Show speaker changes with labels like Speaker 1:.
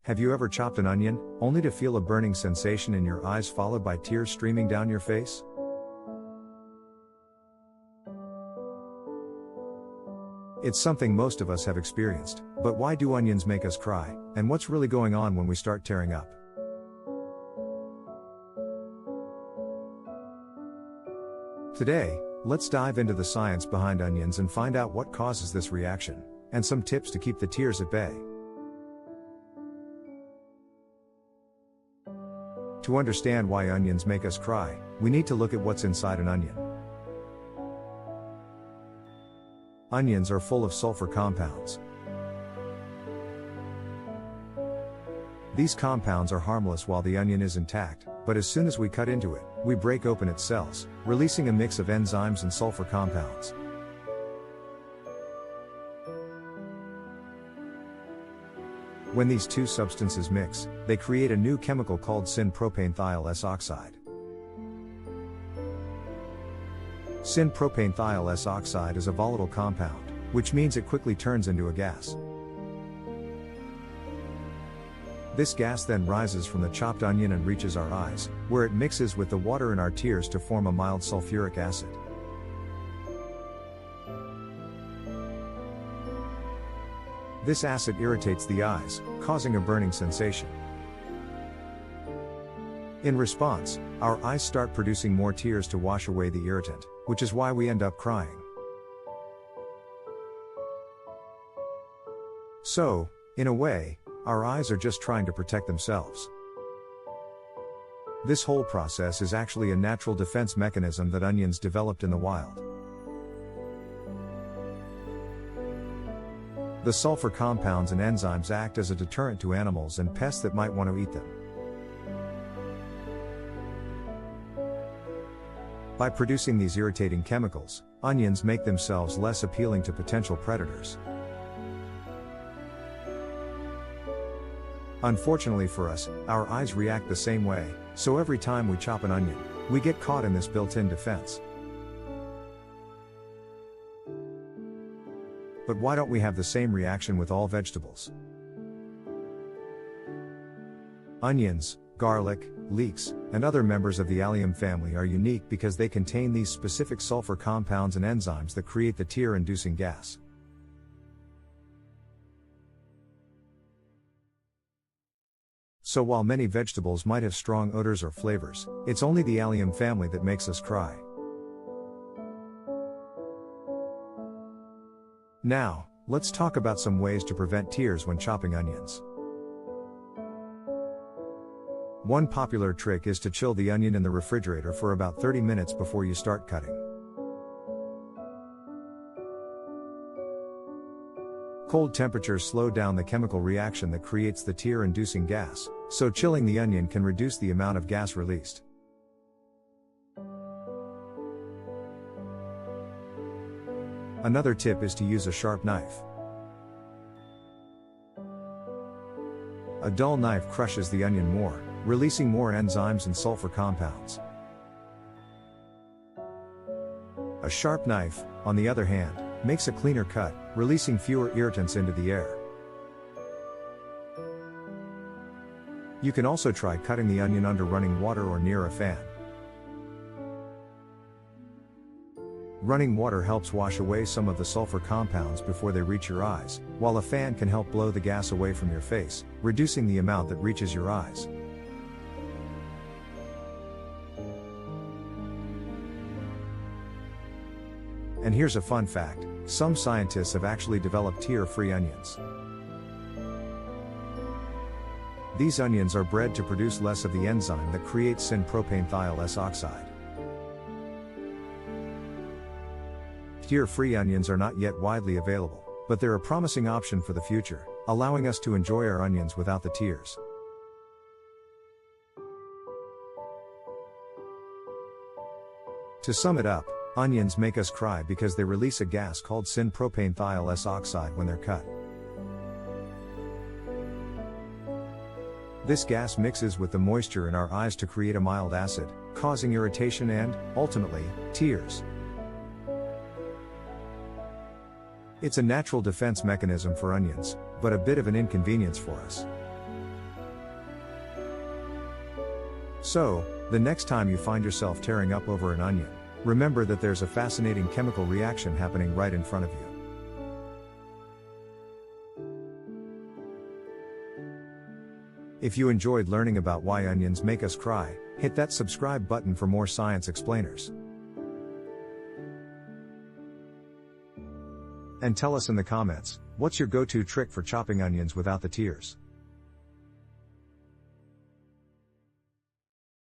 Speaker 1: Have you ever chopped an onion, only to feel a burning sensation in your eyes followed by tears streaming down your face? It's something most of us have experienced, but why do onions make us cry, and what's really going on when we start tearing up? Today, let's dive into the science behind onions and find out what causes this reaction, and some tips to keep the tears at bay. To understand why onions make us cry, we need to look at what's inside an onion. Onions are full of sulfur compounds. These compounds are harmless while the onion is intact, but as soon as we cut into it, we break open its cells, releasing a mix of enzymes and sulfur compounds. When these two substances mix, they create a new chemical called syn-Propanethial-S-oxide. Syn-Propanethial-S-oxide is a volatile compound, which means it quickly turns into a gas. This gas then rises from the chopped onion and reaches our eyes, where it mixes with the water in our tears to form a mild sulfuric acid. This acid irritates the eyes, causing a burning sensation. In response, our eyes start producing more tears to wash away the irritant, which is why we end up crying. So, in a way, our eyes are just trying to protect themselves. This whole process is actually a natural defense mechanism that onions developed in the wild. The sulfur compounds and enzymes act as a deterrent to animals and pests that might want to eat them. By producing these irritating chemicals, onions make themselves less appealing to potential predators. Unfortunately for us, our eyes react the same way, so every time we chop an onion, we get caught in this built-in defense. But why don't we have the same reaction with all vegetables? Onions, garlic, leeks, and other members of the allium family are unique because they contain these specific sulfur compounds and enzymes that create the tear-inducing gas. So while many vegetables might have strong odors or flavors, it's only the allium family that makes us cry. Now, let's talk about some ways to prevent tears when chopping onions. One popular trick is to chill the onion in the refrigerator for about 30 minutes before you start cutting. Cold temperatures slow down the chemical reaction that creates the tear-inducing gas, so chilling the onion can reduce the amount of gas released. Another tip is to use a sharp knife. A dull knife crushes the onion more, releasing more enzymes and sulfur compounds. A sharp knife, on the other hand, makes a cleaner cut, releasing fewer irritants into the air. You can also try cutting the onion under running water or near a fan. Running water helps wash away some of the sulfur compounds before they reach your eyes, while a fan can help blow the gas away from your face, reducing the amount that reaches your eyes. And here's a fun fact: some scientists have actually developed tear-free onions. These onions are bred to produce less of the enzyme that creates syn-Propanethial-S-oxide. Tear-free onions are not yet widely available, but they're a promising option for the future, allowing us to enjoy our onions without the tears. To sum it up, onions make us cry because they release a gas called syn-Propanethial-S-oxide when they're cut. This gas mixes with the moisture in our eyes to create a mild acid, causing irritation and, ultimately, tears. It's a natural defense mechanism for onions, but a bit of an inconvenience for us. So, the next time you find yourself tearing up over an onion, remember that there's a fascinating chemical reaction happening right in front of you. If you enjoyed learning about why onions make us cry, hit that subscribe button for more science explainers. And tell us in the comments, what's your go-to trick for chopping onions without the tears?